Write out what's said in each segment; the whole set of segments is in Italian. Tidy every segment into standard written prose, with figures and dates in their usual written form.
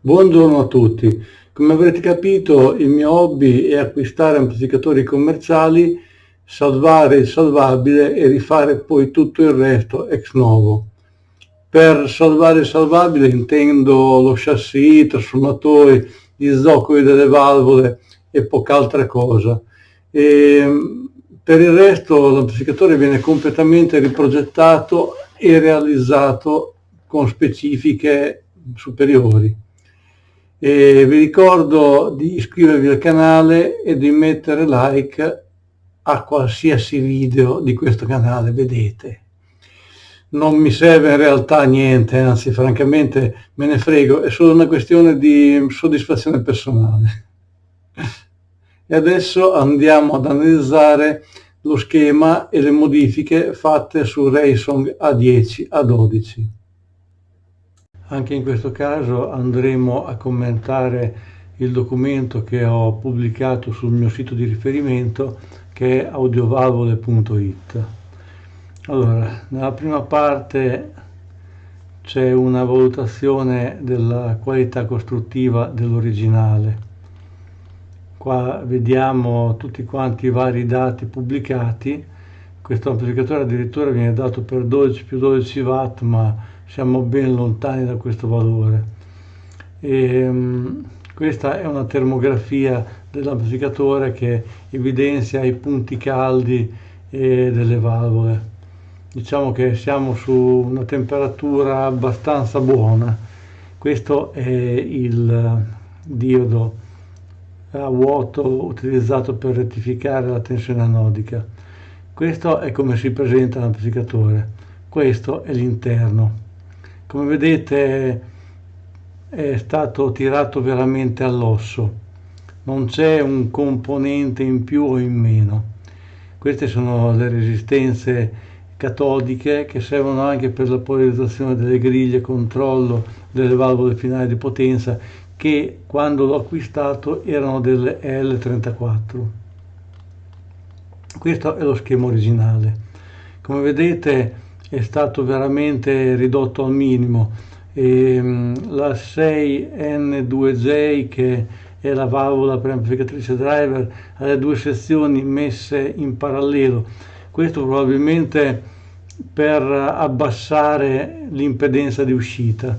Buongiorno a tutti. Come avrete capito, il mio hobby è acquistare amplificatori commerciali, salvare il salvabile e rifare poi tutto il resto ex novo. Per salvare il salvabile intendo lo chassis, i trasformatori, gli zoccoli delle valvole e poca altra cosa. E, per il resto l'amplificatore viene completamente riprogettato e realizzato con specifiche superiori. E vi ricordo di iscrivervi al canale e di mettere like a qualsiasi video di questo canale vedete. Non mi serve in realtà niente, anzi francamente me ne frego, è solo una questione di soddisfazione personale. E adesso andiamo ad analizzare lo schema e le modifiche fatte su Rayson A10 A12. Anche in questo caso andremo a commentare il documento che ho pubblicato sul mio sito di riferimento, che è audiovalvole.it. Allora, nella prima parte c'è una valutazione della qualità costruttiva dell'originale. Qua vediamo tutti quanti i vari dati pubblicati. Questo amplificatore addirittura viene dato per 12 più 12 watt, ma siamo ben lontani da questo valore. Questa è una termografia dell'amplificatore che evidenzia i punti caldi delle valvole. Diciamo che siamo su una temperatura abbastanza buona. Questo è il diodo a vuoto utilizzato per rettificare la tensione anodica. Questo è come si presenta l'amplificatore. Questo è l'interno. Come vedete è stato tirato veramente all'osso. Non c'è un componente in più o in meno. Queste sono le resistenze catodiche che servono anche per la polarizzazione delle griglie, controllo delle valvole finali di potenza, che quando l'ho acquistato erano delle L34. Questo è lo schema originale. Come vedete è stato veramente ridotto al minimo. La 6N2J, che è la valvola preamplificatrice driver, ha le due sezioni messe in parallelo. Questo probabilmente per abbassare l'impedenza di uscita.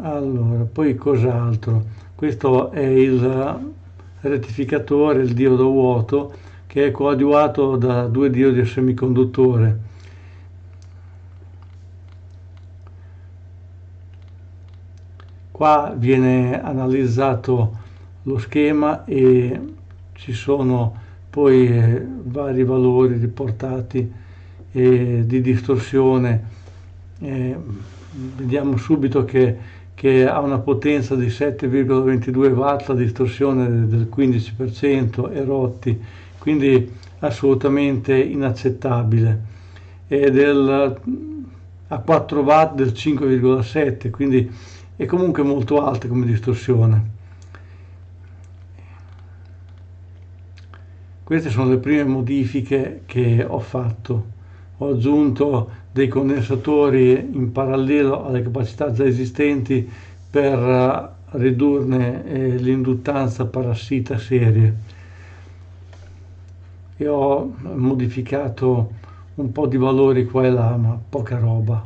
Allora, poi cos'altro? Questo è il rettificatore, il diodo vuoto, che è coadiuvato da due diodi a semiconduttore. Qua viene analizzato lo schema e ci sono poi vari valori riportati di distorsione. Vediamo subito che ha una potenza di 7,22 watt, la distorsione del 15% e rotti, quindi assolutamente inaccettabile. A 4 watt del 5,7, quindi è comunque molto alta come distorsione. Queste sono le prime modifiche che ho fatto. Ho aggiunto dei condensatori in parallelo alle capacità già esistenti per ridurne l'induttanza parassita serie, e ho modificato un po' di valori qua e là, ma poca roba.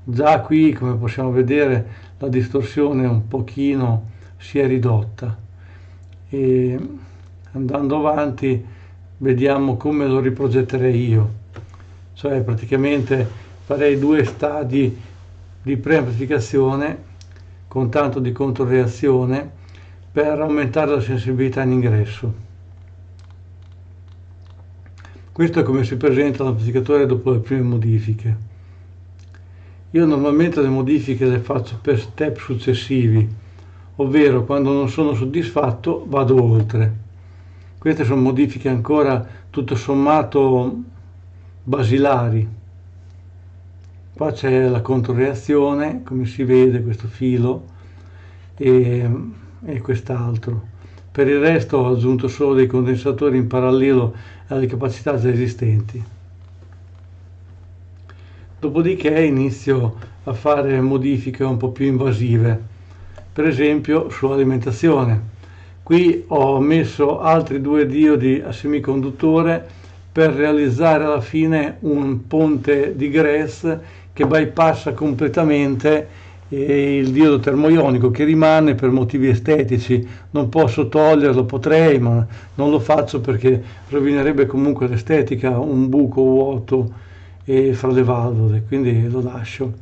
Già qui, come possiamo vedere, la distorsione un pochino si è ridotta, e andando avanti vediamo come lo riprogetterei io. Cioè praticamente farei due stadi di preamplificazione con tanto di controreazione per aumentare la sensibilità in ingresso. Questo è come si presenta l'amplificatore dopo le prime modifiche. Io normalmente le modifiche le faccio per step successivi, ovvero quando non sono soddisfatto vado oltre. Queste sono modifiche ancora tutto sommato basilari. Qua c'è la controreazione, come si vede, questo filo e quest'altro. Per il resto ho aggiunto solo dei condensatori in parallelo alle capacità già esistenti. Dopodiché inizio a fare modifiche un po' più invasive, per esempio sull'alimentazione. Qui ho messo altri 2 diodi a semiconduttore per realizzare alla fine un ponte di Grace che bypassa completamente il diodo termoionico, che rimane per motivi estetici. Non posso toglierlo, potrei, ma non lo faccio perché rovinerebbe comunque l'estetica, un buco vuoto fra le valvole, quindi lo lascio.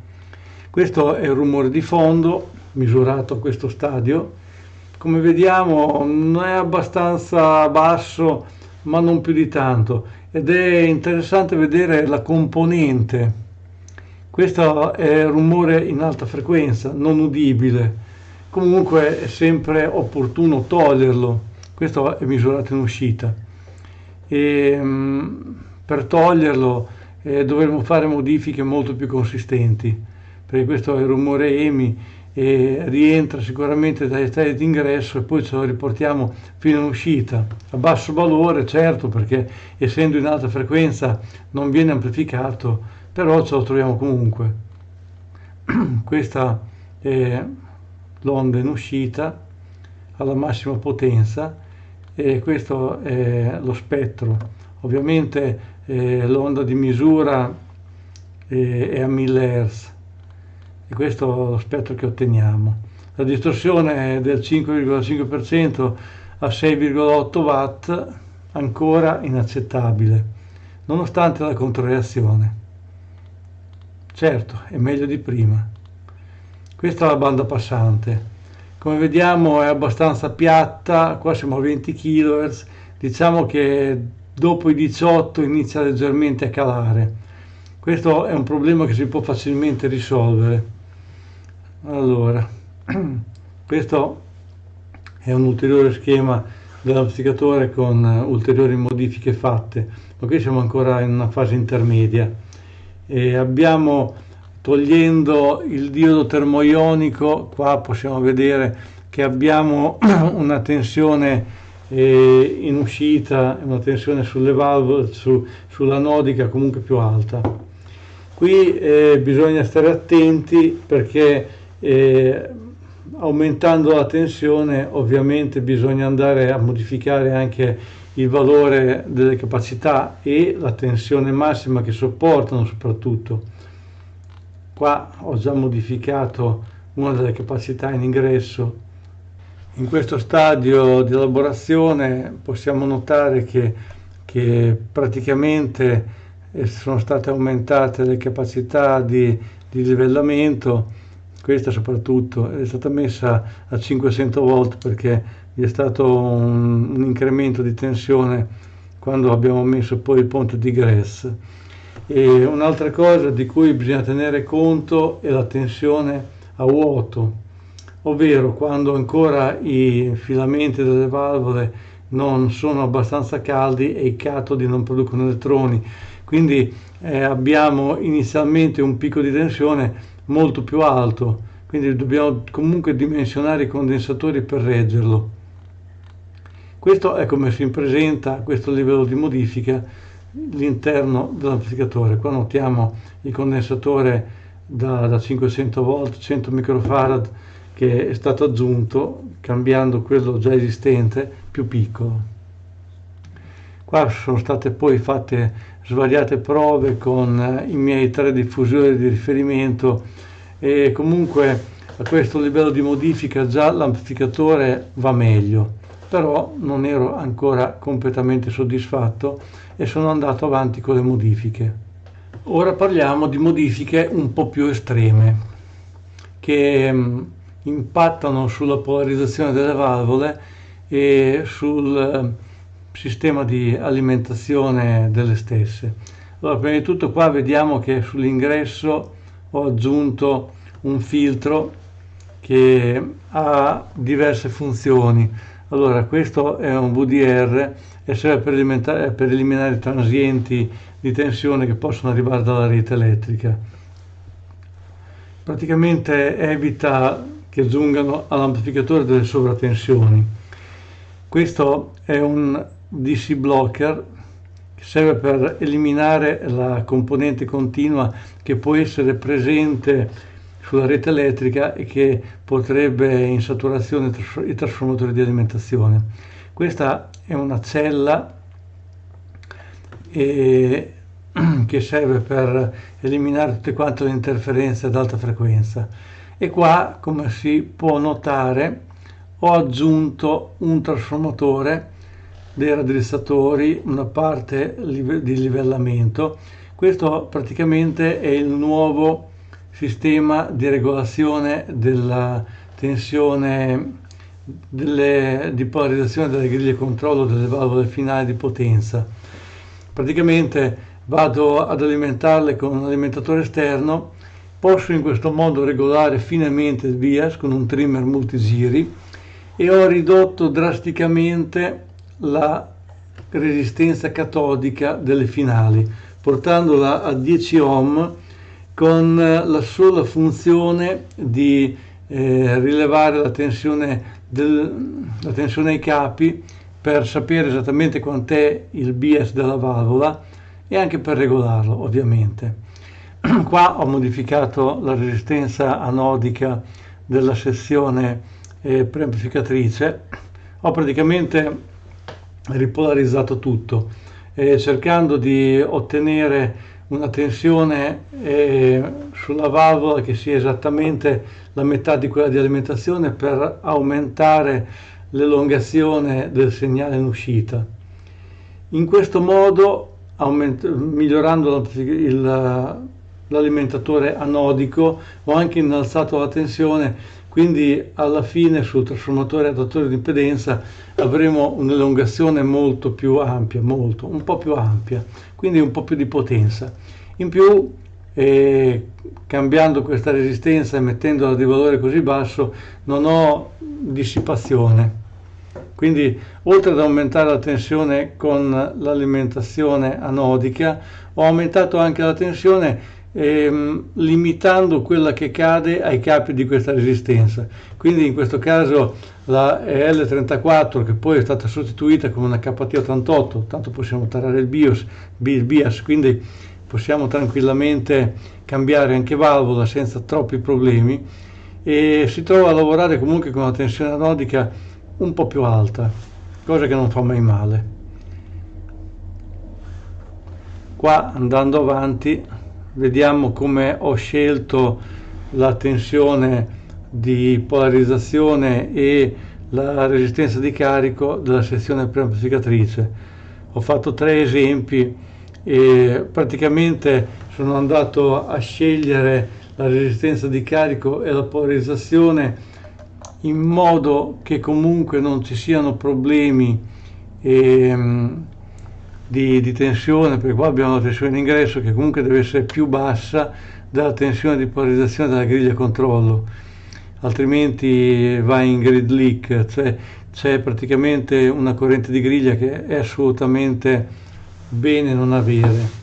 Questo è il rumore di fondo misurato a questo stadio. Come vediamo non è abbastanza basso, ma non più di tanto, ed è interessante vedere la componente. Questo è rumore in alta frequenza, non udibile. Comunque è sempre opportuno toglierlo. Questo è misurato in uscita. E, per toglierlo dovremo fare modifiche molto più consistenti, perché questo è il rumore EMI e rientra sicuramente dagli stadi di ingresso e poi ce lo riportiamo fino in uscita a basso valore, certo, perché essendo in alta frequenza non viene amplificato, però ce lo troviamo comunque. Questa è l'onda in uscita alla massima potenza e questo è lo spettro. Ovviamente l'onda di misura è a 1000 Hz e questo è lo spettro che otteniamo. La distorsione è del 5,5% a 6,8 watt, ancora inaccettabile, nonostante la controreazione. Certo, è meglio di prima. Questa è la banda passante. Come vediamo è abbastanza piatta, qua siamo a 20 kHz, diciamo che dopo i 18 inizia leggermente a calare. Questo è un problema che si può facilmente risolvere. Allora, questo è un ulteriore schema dell'amplificatore con ulteriori modifiche fatte, ma qui siamo ancora in una fase intermedia. E abbiamo, togliendo il diodo termoionico, qua possiamo vedere che abbiamo una tensione in uscita, una tensione sulle valvole, sulla nodica comunque più alta. Qui bisogna stare attenti perché aumentando la tensione ovviamente bisogna andare a modificare anche il valore delle capacità e la tensione massima che sopportano soprattutto. Qua ho già modificato una delle capacità in ingresso. In questo stadio di elaborazione possiamo notare che praticamente sono state aumentate le capacità di livellamento. Questa soprattutto è stata messa a 500 volt perché vi è stato un incremento di tensione quando abbiamo messo poi il ponte di Grace. E un'altra cosa di cui bisogna tenere conto è la tensione a vuoto, ovvero quando ancora i filamenti delle valvole non sono abbastanza caldi e i catodi non producono elettroni. Quindi abbiamo inizialmente un picco di tensione molto più alto, quindi dobbiamo comunque dimensionare i condensatori per reggerlo. Questo è come si presenta a questo livello di modifica l'interno dell'amplificatore. Qua notiamo il condensatore da 500 volt, 100 microfarad che è stato aggiunto cambiando quello già esistente più piccolo. Qua sono state poi fatte svariate prove con i miei 3 diffusori di riferimento e comunque a questo livello di modifica già l'amplificatore va meglio, però non ero ancora completamente soddisfatto e sono andato avanti con le modifiche. Ora parliamo di modifiche un po' più estreme che impattano sulla polarizzazione delle valvole e sul sistema di alimentazione delle stesse. Allora, prima di tutto qua vediamo che sull'ingresso ho aggiunto un filtro che ha diverse funzioni. Allora, questo è un VDR e serve per eliminare transienti di tensione che possono arrivare dalla rete elettrica. Praticamente evita che giungano all'amplificatore delle sovratensioni. Questo è un DC blocker che serve per eliminare la componente continua che può essere presente sulla rete elettrica e che potrebbe in saturazione i trasformatori di alimentazione. Questa è una cella che serve per eliminare tutte quante le interferenze ad alta frequenza. E qua, come si può notare, ho aggiunto un trasformatore dei raddrizzatori, una parte di livellamento. Questo praticamente è il nuovo sistema di regolazione della tensione di polarizzazione delle griglie controllo delle valvole finali di potenza. Praticamente vado ad alimentarle con un alimentatore esterno, posso in questo modo regolare finemente il bias con un trimmer multigiri e ho ridotto drasticamente la resistenza catodica delle finali, portandola a 10 ohm con la sola funzione di rilevare la tensione ai capi per sapere esattamente quant'è il bias della valvola e anche per regolarlo, ovviamente. Qua ho modificato la resistenza anodica della sezione preamplificatrice, ho praticamente ripolarizzato tutto, cercando di ottenere una tensione sulla valvola che sia esattamente la metà di quella di alimentazione per aumentare l'elongazione del segnale in uscita. In questo modo, migliorando l'alimentatore anodico, ho anche innalzato la tensione, quindi alla fine sul trasformatore adattatore di impedenza avremo un'elongazione molto più ampia, un po' più ampia, quindi un po' più di potenza. In più, cambiando questa resistenza e mettendola di valore così basso, non ho dissipazione. Quindi, oltre ad aumentare la tensione con l'alimentazione anodica, ho aumentato anche la tensione limitando quella che cade ai capi di questa resistenza. Quindi in questo caso la L34, che poi è stata sostituita con una KT88, tanto possiamo tarare il BIAS, quindi possiamo tranquillamente cambiare anche valvola senza troppi problemi, e si trova a lavorare comunque con una tensione anodica un po' più alta, cosa che non fa mai male. Qua, andando avanti, vediamo come ho scelto la tensione di polarizzazione e la resistenza di carico della sezione preamplificatrice. Ho fatto 3 esempi e praticamente sono andato a scegliere la resistenza di carico e la polarizzazione in modo che comunque non ci siano problemi di tensione, perché qua abbiamo la tensione in ingresso che comunque deve essere più bassa della tensione di polarizzazione della griglia controllo, altrimenti va in grid leak, cioè c'è praticamente una corrente di griglia che è assolutamente bene non avere.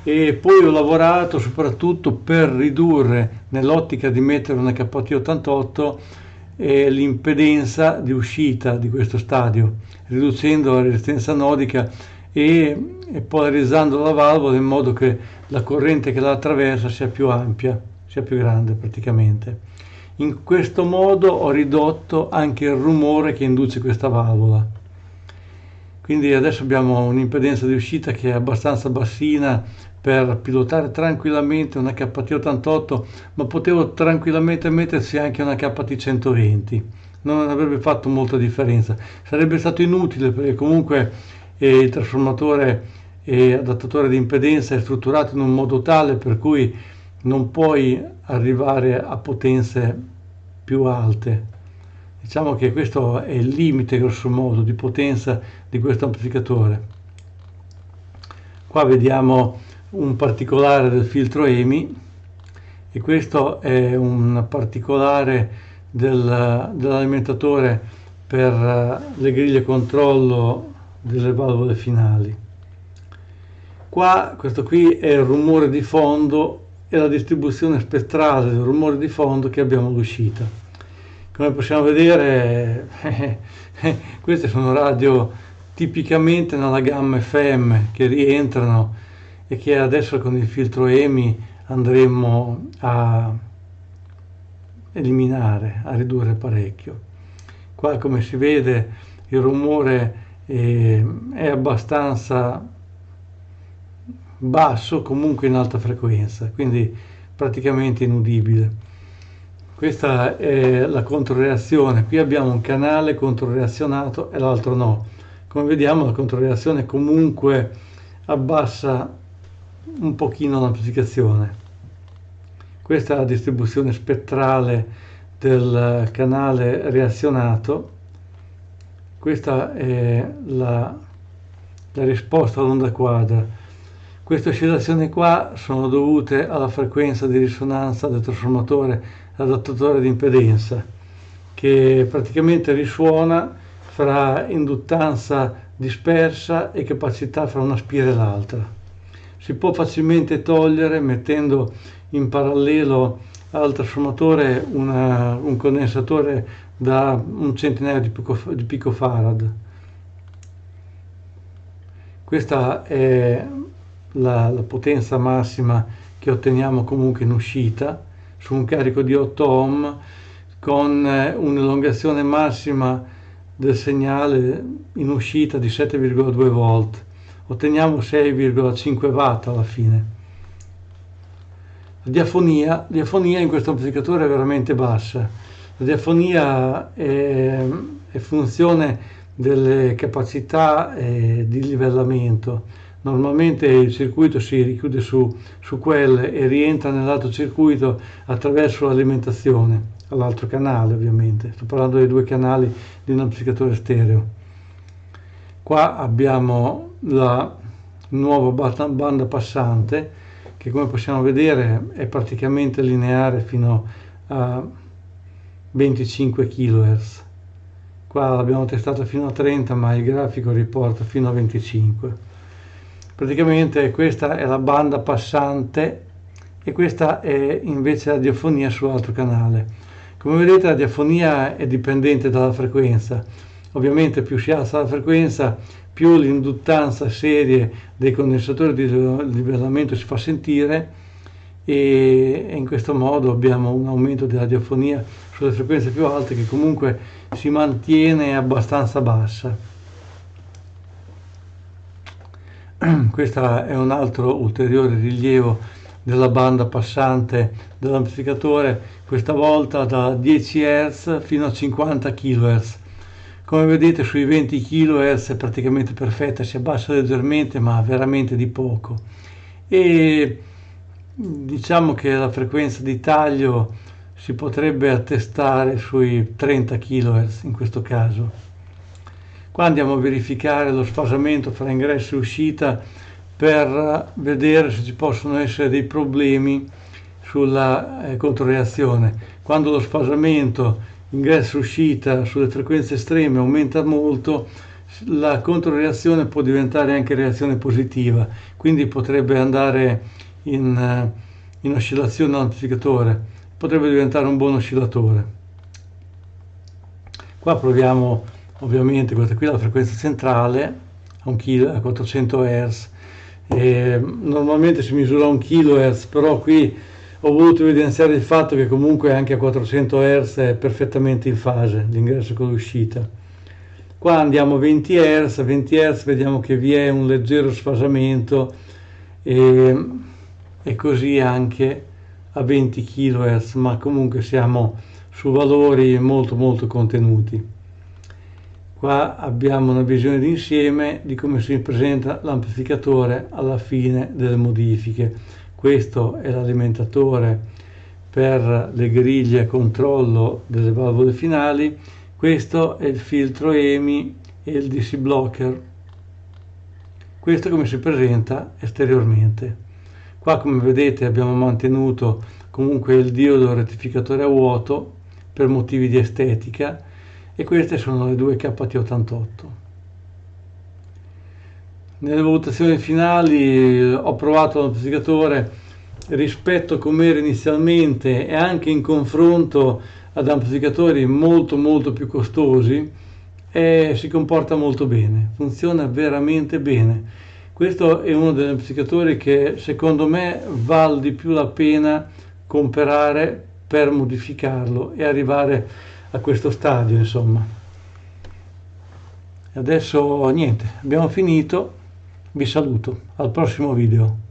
E poi ho lavorato soprattutto per ridurre, nell'ottica di mettere una KT88, l'impedenza di uscita di questo stadio, riducendo la resistenza anodica e polarizzando la valvola in modo che la corrente che la attraversa sia più ampia, sia più grande praticamente. In questo modo ho ridotto anche il rumore che induce questa valvola. Quindi adesso abbiamo un'impedenza di uscita che è abbastanza bassina per pilotare tranquillamente una KT88, ma potevo tranquillamente mettersi anche una KT120, non avrebbe fatto molta differenza. Sarebbe stato inutile perché comunque il trasformatore e adattatore di impedenza è strutturato in un modo tale per cui non puoi arrivare a potenze più alte. Diciamo che questo è il limite grosso modo di potenza di questo amplificatore. Qua vediamo un particolare del filtro EMI e questo è un particolare dell'alimentatore per le griglie controllo delle valvole finali. Qua, questo qui è il rumore di fondo e la distribuzione spettrale del rumore di fondo che abbiamo all'uscita. Come possiamo vedere, queste sono radio tipicamente nella gamma FM che rientrano e che adesso con il filtro EMI andremo a eliminare, a ridurre parecchio. Qua come si vede il rumore è abbastanza basso, comunque in alta frequenza, quindi praticamente inudibile. Questa è la controreazione. Qui abbiamo un canale controreazionato e l'altro no. Come vediamo la controreazione comunque abbassa un pochino l'amplificazione. Questa è la distribuzione spettrale del canale reazionato. Questa è la risposta all'onda quadra. Queste oscillazioni qua sono dovute alla frequenza di risonanza del trasformatore adattatore di impedenza, che praticamente risuona fra induttanza dispersa e capacità fra una spira e l'altra. Si può facilmente togliere mettendo in parallelo al trasformatore un condensatore da un centinaio di picofarad. Questa è la potenza massima che otteniamo comunque in uscita su un carico di 8 ohm con un'elongazione massima del segnale in uscita di 7,2 volt. Otteniamo 6,5 watt alla fine. La diafonia in questo amplificatore è veramente bassa. La diafonia è funzione delle capacità di livellamento. Normalmente il circuito si richiude su quelle e rientra nell'altro circuito attraverso l'alimentazione, all'altro canale ovviamente. Sto parlando dei due canali di un amplificatore stereo. Qua abbiamo la nuova banda passante che, come possiamo vedere, è praticamente lineare fino a 25 kHz. Qua l'abbiamo testata fino a 30, ma il grafico riporta fino a 25. Praticamente questa è la banda passante e questa è invece la diafonia sull'altro canale. Come vedete la diafonia è dipendente dalla frequenza. Ovviamente più si alza la frequenza, più l'induttanza serie dei condensatori di livellamento si fa sentire e in questo modo abbiamo un aumento della diafonia sulle frequenze più alte che comunque si mantiene abbastanza bassa. Questo è un altro ulteriore rilievo della banda passante dell'amplificatore, questa volta da 10 Hz fino a 50 kHz. Come vedete sui 20 kHz è praticamente perfetta, si abbassa leggermente ma veramente di poco. E diciamo che la frequenza di taglio si potrebbe attestare sui 30 kHz in questo caso. Qua andiamo a verificare lo sfasamento fra ingresso e uscita per vedere se ci possono essere dei problemi sulla controreazione. Quando lo sfasamento ingresso-uscita sulle frequenze estreme aumenta molto, la controreazione può diventare anche reazione positiva, quindi potrebbe andare in oscillazione all'amplificatore, potrebbe diventare un buon oscillatore. Qua proviamo. Ovviamente questa qui è la frequenza centrale a 400 Hz. Normalmente si misura 1 kHz, però qui ho voluto evidenziare il fatto che comunque anche a 400 Hz è perfettamente in fase l'ingresso con l'uscita. Qua andiamo a 20 Hz, a 20 Hz vediamo che vi è un leggero sfasamento e così anche a 20 kHz, ma comunque siamo su valori molto molto contenuti. Qua abbiamo una visione d'insieme di come si presenta l'amplificatore alla fine delle modifiche. Questo è l'alimentatore per le griglie a controllo delle valvole finali, questo è il filtro EMI e il DC blocker. Questo è come si presenta esteriormente. Qua come vedete abbiamo mantenuto comunque il diodo rettificatore a vuoto per motivi di estetica e queste sono le due KT88. Nelle valutazioni finali ho provato l'amplificatore rispetto a com'era inizialmente e anche in confronto ad amplificatori molto molto più costosi. e si comporta molto bene, funziona veramente bene. Questo è uno degli amplificatori che secondo me vale di più la pena comprare per modificarlo e arrivare a questo stadio, insomma. Adesso niente, abbiamo finito, vi saluto, al prossimo video.